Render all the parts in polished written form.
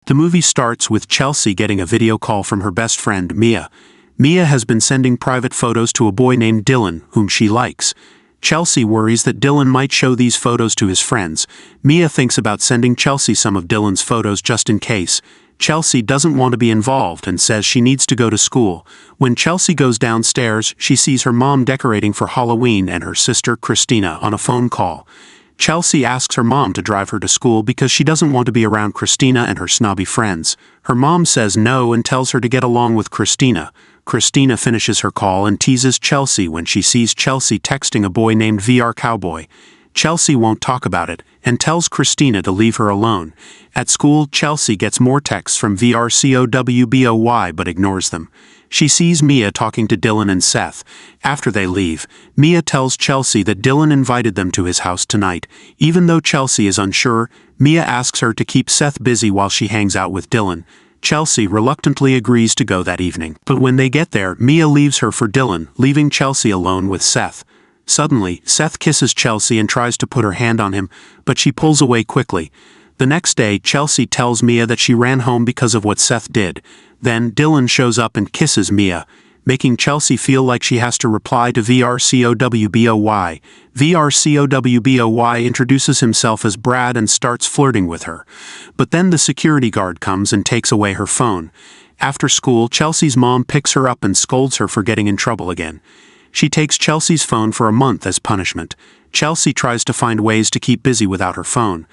The movie starts with Chelsea getting a video call from her best friend, Mia. Mia has been sending private photos to a boy named Dylan, whom she likes. Chelsea worries that Dylan might show these photos to his friends. Mia thinks about sending Chelsea some of Dylan's photos just in case. Chelsea doesn't want to be involved and says she needs to go to school. When Chelsea goes downstairs, she sees her mom decorating for Halloween and her sister Christina on a phone call. Chelsea asks her mom to drive her to school because she doesn't want to be around Christina and her snobby friends. Her mom says no and tells her to get along with Christina. Christina finishes her call and teases Chelsea when she sees Chelsea texting a boy named VR Cowboy. Chelsea won't talk about it and tells Christina to leave her alone. At school, Chelsea gets more texts from VRCOWBOY but ignores them. She sees Mia talking to Dylan and Seth. After they leave, Mia tells Chelsea that Dylan invited them to his house tonight. Even though Chelsea is unsure, Mia asks her to keep Seth busy while she hangs out with Dylan. Chelsea reluctantly agrees to go that evening. But when they get there, Mia leaves her for Dylan, leaving Chelsea alone with Seth. Suddenly, Seth kisses Chelsea and tries to put her hand on him, but she pulls away quickly. The next day, Chelsea tells Mia that she ran home because of what Seth did. Then, Dylan shows up and kisses Mia, making Chelsea feel like she has to reply to VRCOWBOY. VRCOWBOY introduces himself as Brad and starts flirting with her. But then the security guard comes and takes away her phone. After school, Chelsea's mom picks her up and scolds her for getting in trouble again. She takes Chelsea's phone for a month as punishment. Chelsea tries to find ways to keep busy without her phone.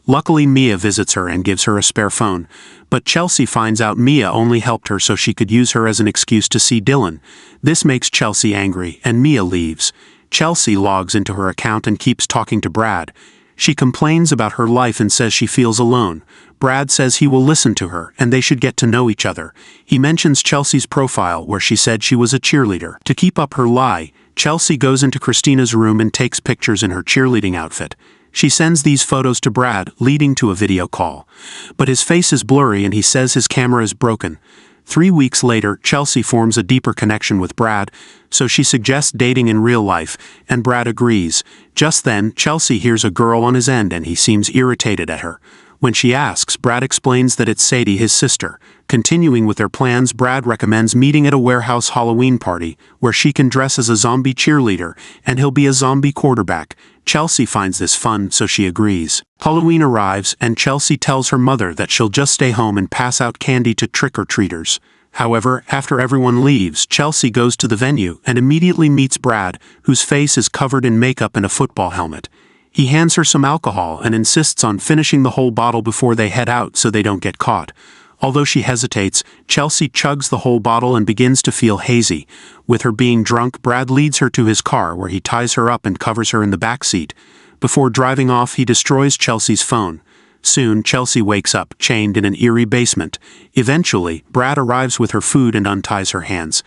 Luckily, Mia visits her and gives her a spare phone, but Chelsea finds out Mia only helped her so she could use her as an excuse to see Dylan. This makes Chelsea angry, and Mia leaves. Chelsea logs into her account and keeps talking to Brad. She complains about her life and says she feels alone. Brad says he will listen to her, and they should get to know each other. He mentions Chelsea's profile where she said she was a cheerleader. To keep up her lie, Chelsea goes into Christina's room and takes pictures in her cheerleading outfit. She sends these photos to Brad, leading to a video call. But his face is blurry and he says his camera is broken. 3 weeks later, Chelsea forms a deeper connection with Brad, so she suggests dating in real life, and Brad agrees. Just then, Chelsea hears a girl on his end and he seems irritated at her. When she asks, Brad explains that it's Sadie, his sister. Continuing with their plans, Brad recommends meeting at a warehouse Halloween party, where she can dress as a zombie cheerleader, and he'll be a zombie quarterback. Chelsea finds this fun, so she agrees. Halloween arrives, and Chelsea tells her mother that she'll just stay home and pass out candy to trick-or-treaters. However, after everyone leaves, Chelsea goes to the venue and immediately meets Brad, whose face is covered in makeup and a football helmet. He hands her some alcohol and insists on finishing the whole bottle before they head out so they don't get caught. Although she hesitates, Chelsea chugs the whole bottle and begins to feel hazy. With her being drunk, Brad leads her to his car where he ties her up and covers her in the back seat. Before driving off, he destroys Chelsea's phone. Soon, Chelsea wakes up, chained in an eerie basement. Eventually, Brad arrives with her food and unties her hands.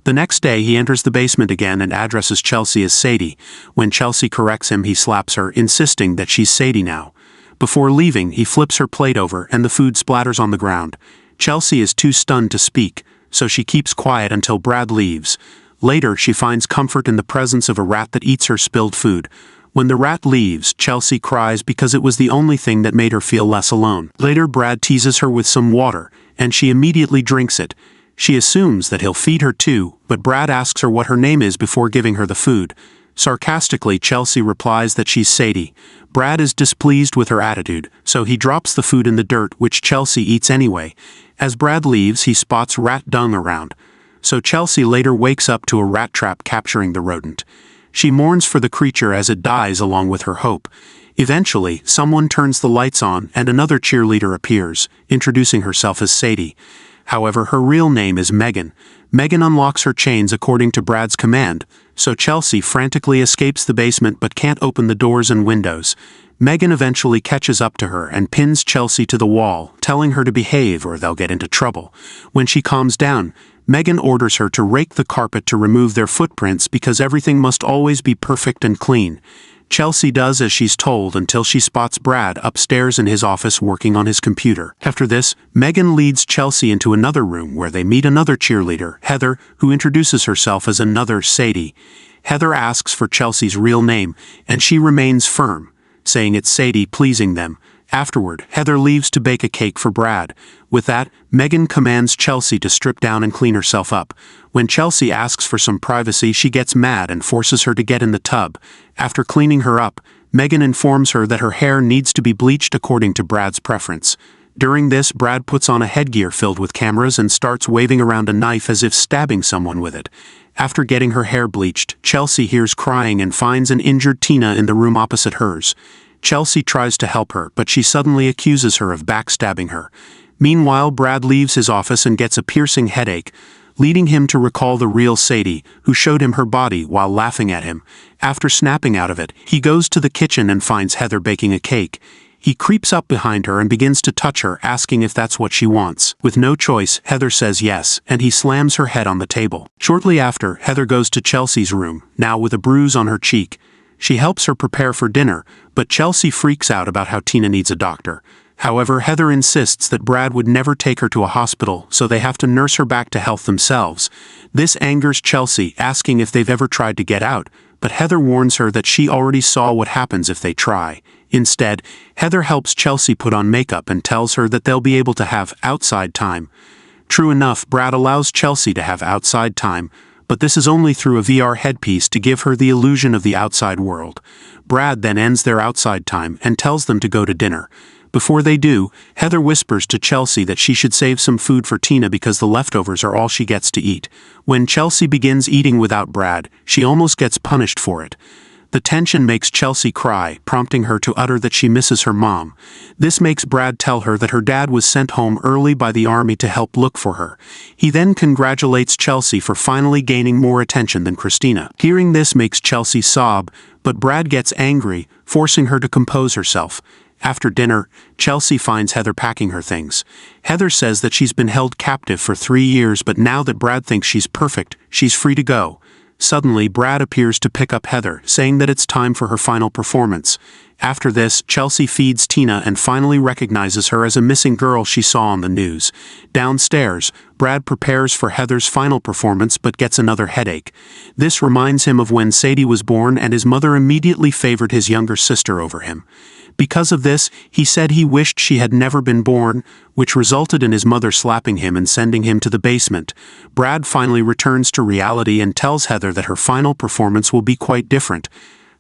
The next day, he enters the basement again and addresses Chelsea as Sadie. When Chelsea corrects him, he slaps her, insisting that she's Sadie now. Before leaving, he flips her plate over and the food splatters on the ground. Chelsea is too stunned to speak, so she keeps quiet until Brad leaves. Later, she finds comfort in the presence of a rat that eats her spilled food. When the rat leaves, Chelsea cries because it was the only thing that made her feel less alone. Later, Brad teases her with some water, and she immediately drinks it. She assumes that he'll feed her too, but Brad asks her what her name is before giving her the food. Sarcastically, Chelsea replies that she's Sadie. Brad is displeased with her attitude, so he drops the food in the dirt, which Chelsea eats anyway. As Brad leaves, he spots rat dung around. So Chelsea later wakes up to a rat trap capturing the rodent. She mourns for the creature as it dies along with her hope. Eventually, someone turns the lights on and another cheerleader appears, introducing herself as Sadie. However, her real name is Megan. Megan unlocks her chains according to Brad's command, so Chelsea frantically escapes the basement but can't open the doors and windows. Megan eventually catches up to her and pins Chelsea to the wall, telling her to behave or they'll get into trouble. When she calms down, Megan orders her to rake the carpet to remove their footprints because everything must always be perfect and clean. Chelsea does as she's told until she spots Brad upstairs in his office working on his computer. After this, Megan leads Chelsea into another room where they meet another cheerleader, Heather, who introduces herself as another Sadie. Heather asks for Chelsea's real name, and she remains firm, saying it's Sadie, pleasing them. Afterward, Heather leaves to bake a cake for Brad. With that, Megan commands Chelsea to strip down and clean herself up. When Chelsea asks for some privacy, she gets mad and forces her to get in the tub. After cleaning her up, Megan informs her that her hair needs to be bleached according to Brad's preference. During this, Brad puts on a headgear filled with cameras and starts waving around a knife as if stabbing someone with it. After getting her hair bleached, Chelsea hears crying and finds an injured Tina in the room opposite hers. Chelsea tries to help her, but she suddenly accuses her of backstabbing her. Meanwhile, Brad leaves his office and gets a piercing headache, leading him to recall the real Sadie, who showed him her body while laughing at him. After snapping out of it, he goes to the kitchen and finds Heather baking a cake. He creeps up behind her and begins to touch her, asking if that's what she wants. With no choice, Heather says yes, and he slams her head on the table. Shortly after, Heather goes to Chelsea's room, now with a bruise on her cheek. She helps her prepare for dinner, but Chelsea freaks out about how Tina needs a doctor. However, Heather insists that Brad would never take her to a hospital, so they have to nurse her back to health themselves. This angers Chelsea, asking if they've ever tried to get out, but Heather warns her that she already saw what happens if they try. Instead, Heather helps Chelsea put on makeup and tells her that they'll be able to have outside time. True enough, Brad allows Chelsea to have outside time, but this is only through a VR headpiece to give her the illusion of the outside world. Brad then ends their outside time and tells them to go to dinner. Before they do, Heather whispers to Chelsea that she should save some food for Tina because the leftovers are all she gets to eat. When Chelsea begins eating without Brad, she almost gets punished for it. The tension makes Chelsea cry, prompting her to utter that she misses her mom. This makes Brad tell her that her dad was sent home early by the army to help look for her. He then congratulates Chelsea for finally gaining more attention than Christina. Hearing this makes Chelsea sob, but Brad gets angry, forcing her to compose herself. After dinner, Chelsea finds Heather packing her things. Heather says that she's been held captive for 3 years, but now that Brad thinks she's perfect, she's free to go. Suddenly, Brad appears to pick up Heather, saying that it's time for her final performance. After this, Chelsea feeds Tina and finally recognizes her as a missing girl she saw on the news. Downstairs, Brad prepares for Heather's final performance but gets another headache. This reminds him of when Sadie was born and his mother immediately favored his younger sister over him. Because of this, he said he wished she had never been born, which resulted in his mother slapping him and sending him to the basement. Brad finally returns to reality and tells Heather that her final performance will be quite different.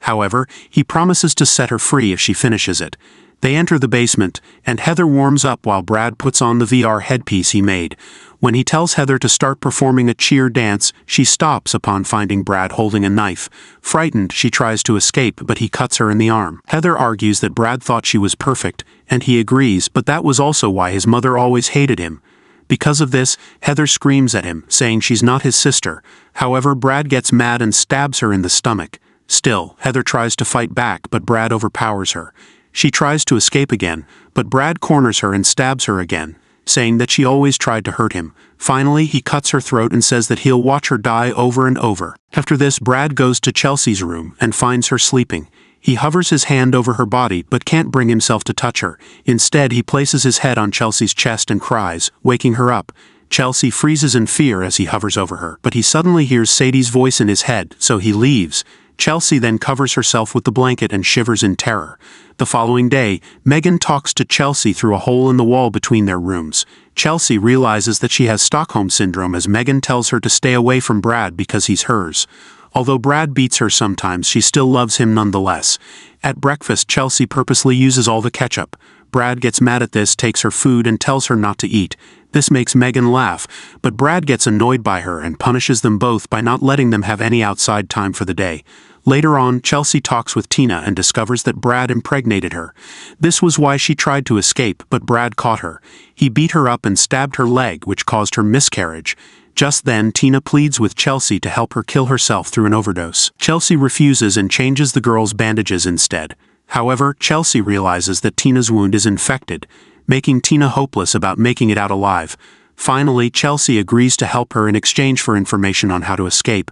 However, he promises to set her free if she finishes it. They enter the basement, and Heather warms up while Brad puts on the VR headpiece he made. When he tells Heather to start performing a cheer dance, she stops upon finding Brad holding a knife. Frightened, she tries to escape, but he cuts her in the arm. Heather argues that Brad thought she was perfect, and he agrees, but that was also why his mother always hated him. Because of this, Heather screams at him, saying she's not his sister. However, Brad gets mad and stabs her in the stomach. Still, Heather tries to fight back, but Brad overpowers her. She tries to escape again, but Brad corners her and stabs her again, saying that she always tried to hurt him. Finally, he cuts her throat and says that he'll watch her die over and over. After this, Brad goes to Chelsea's room and finds her sleeping. He hovers his hand over her body but can't bring himself to touch her. Instead, he places his head on Chelsea's chest and cries, waking her up. Chelsea freezes in fear as he hovers over her, but he suddenly hears Sadie's voice in his head, so he leaves. Chelsea then covers herself with the blanket and shivers in terror. The following day, Megan talks to Chelsea through a hole in the wall between their rooms. Chelsea realizes that she has Stockholm Syndrome as Megan tells her to stay away from Brad because he's hers. Although Brad beats her sometimes, she still loves him nonetheless. At breakfast, Chelsea purposely uses all the ketchup. Brad gets mad at this, takes her food, and tells her not to eat. This makes Megan laugh, but Brad gets annoyed by her and punishes them both by not letting them have any outside time for the day. Later on, Chelsea talks with Tina and discovers that Brad impregnated her. This was why she tried to escape, but Brad caught her. He beat her up and stabbed her leg, which caused her miscarriage. Just then, Tina pleads with Chelsea to help her kill herself through an overdose. Chelsea refuses and changes the girl's bandages instead. However, Chelsea realizes that Tina's wound is infected, making Tina hopeless about making it out alive. Finally, Chelsea agrees to help her in exchange for information on how to escape.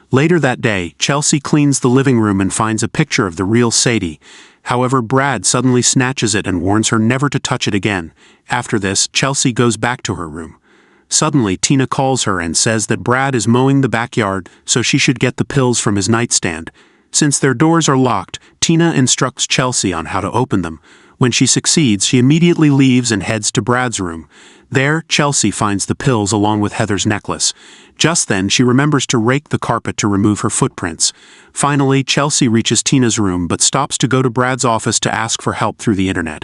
Later that day, Chelsea cleans the living room and finds a picture of the real Sadie. However, Brad suddenly snatches it and warns her never to touch it again. After this, Chelsea goes back to her room. Suddenly, Tina calls her and says that Brad is mowing the backyard, so she should get the pills from his nightstand. Since their doors are locked, Tina instructs Chelsea on how to open them. When she succeeds, she immediately leaves and heads to Brad's room. There, Chelsea finds the pills along with Heather's necklace. Just then, she remembers to rake the carpet to remove her footprints. Finally, Chelsea reaches Tina's room but stops to go to Brad's office to ask for help through the internet.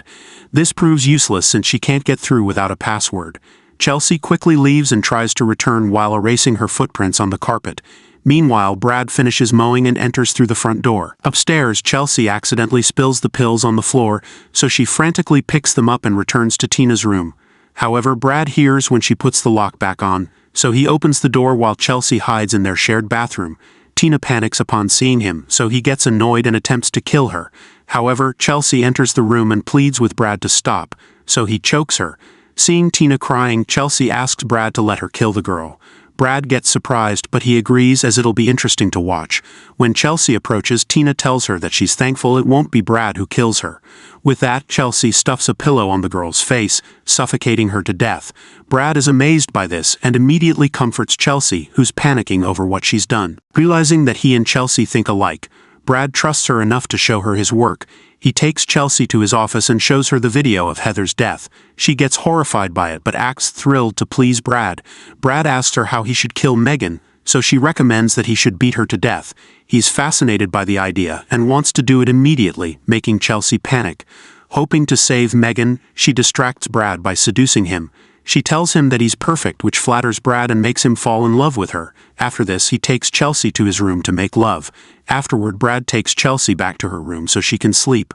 This proves useless since she can't get through without a password. Chelsea quickly leaves and tries to return while erasing her footprints on the carpet. Meanwhile, Brad finishes mowing and enters through the front door. Upstairs, Chelsea accidentally spills the pills on the floor, so she frantically picks them up and returns to Tina's room. However, Brad hears when she puts the lock back on, so he opens the door while Chelsea hides in their shared bathroom. Tina panics upon seeing him, so he gets annoyed and attempts to kill her. However, Chelsea enters the room and pleads with Brad to stop, so he chokes her. Seeing Tina crying, Chelsea asks Brad to let her kill the girl. Brad gets surprised, but he agrees as it'll be interesting to watch. When Chelsea approaches, Tina tells her that she's thankful it won't be Brad who kills her. With that, Chelsea stuffs a pillow on the girl's face, suffocating her to death. Brad is amazed by this and immediately comforts Chelsea, who's panicking over what she's done. Realizing that he and Chelsea think alike, Brad trusts her enough to show her his work. He takes Chelsea to his office and shows her the video of Heather's death. She gets horrified by it but acts thrilled to please Brad. Brad asks her how he should kill Megan, so she recommends that he should beat her to death. He's fascinated by the idea and wants to do it immediately, making Chelsea panic. Hoping to save Megan, she distracts Brad by seducing him. She tells him that he's perfect, which flatters Brad and makes him fall in love with her. After this, he takes Chelsea to his room to make love. Afterward, Brad takes Chelsea back to her room so she can sleep.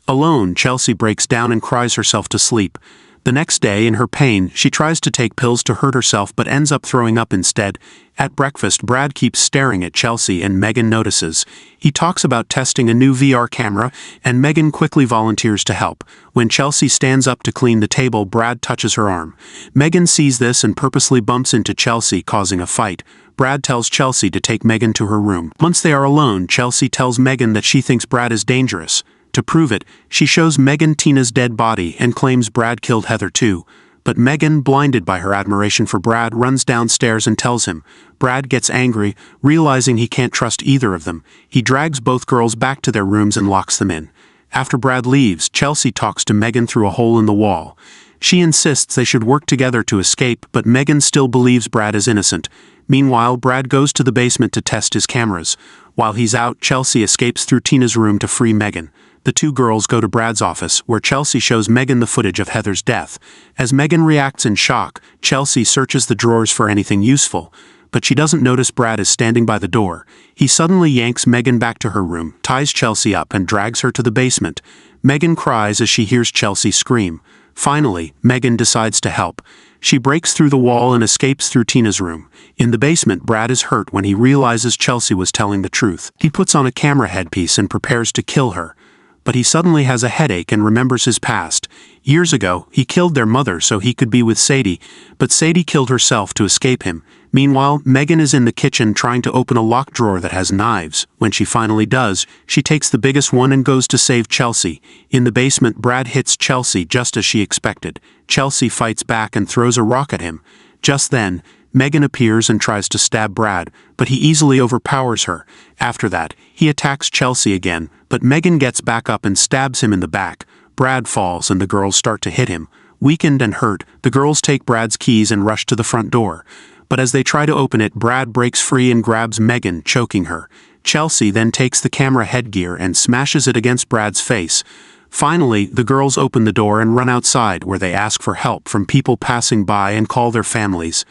Alone, Chelsea breaks down and cries herself to sleep. The next day, in her pain, she tries to take pills to hurt herself but ends up throwing up instead. At breakfast, Brad keeps staring at Chelsea and Megan notices. He talks about testing a new VR camera, and Megan quickly volunteers to help. When Chelsea stands up to clean the table, Brad touches her arm. Megan sees this and purposely bumps into Chelsea, causing a fight. Brad tells Chelsea to take Megan to her room. Once they are alone, Chelsea tells Megan that she thinks Brad is dangerous. To prove it, she shows Megan Tina's dead body and claims Brad killed Heather too. But Megan, blinded by her admiration for Brad, runs downstairs and tells him. Brad gets angry, realizing he can't trust either of them. He drags both girls back to their rooms and locks them in. After Brad leaves, Chelsea talks to Megan through a hole in the wall. She insists they should work together to escape, but Megan still believes Brad is innocent. Meanwhile, Brad goes to the basement to test his cameras. While he's out, Chelsea escapes through Tina's room to free Megan. The two girls go to Brad's office, where Chelsea shows Megan the footage of Heather's death. As Megan reacts in shock, Chelsea searches the drawers for anything useful, but she doesn't notice Brad is standing by the door. He suddenly yanks Megan back to her room, ties Chelsea up, and drags her to the basement. Megan cries as she hears Chelsea scream. Finally, Megan decides to help. She breaks through the wall and escapes through Tina's room. In the basement, Brad is hurt when he realizes Chelsea was telling the truth. He puts on a camera headpiece and prepares to kill her. But he suddenly has a headache and remembers his past. Years ago, he killed their mother so he could be with Sadie, but Sadie killed herself to escape him. Meanwhile, Megan is in the kitchen trying to open a locked drawer that has knives. When she finally does, she takes the biggest one and goes to save Chelsea. In the basement, Brad hits Chelsea just as she expected. Chelsea fights back and throws a rock at him. Just then, Megan appears and tries to stab Brad, but he easily overpowers her. After that, he attacks Chelsea again, but Megan gets back up and stabs him in the back. Brad falls and the girls start to hit him. Weakened and hurt, the girls take Brad's keys and rush to the front door. But as they try to open it, Brad breaks free and grabs Megan, choking her. Chelsea then takes the camera headgear and smashes it against Brad's face. Finally, the girls open the door and run outside, where they ask for help from people passing by and call their families.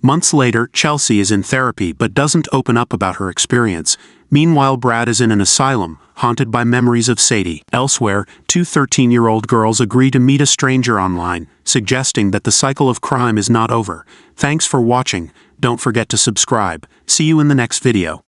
Months later, Chelsea is in therapy but doesn't open up about her experience. Meanwhile, Brad is in an asylum, haunted by memories of Sadie. Elsewhere, two 13-year-old girls agree to meet a stranger online, suggesting that the cycle of crime is not over. Thanks for watching. Don't forget to subscribe. See you in the next video.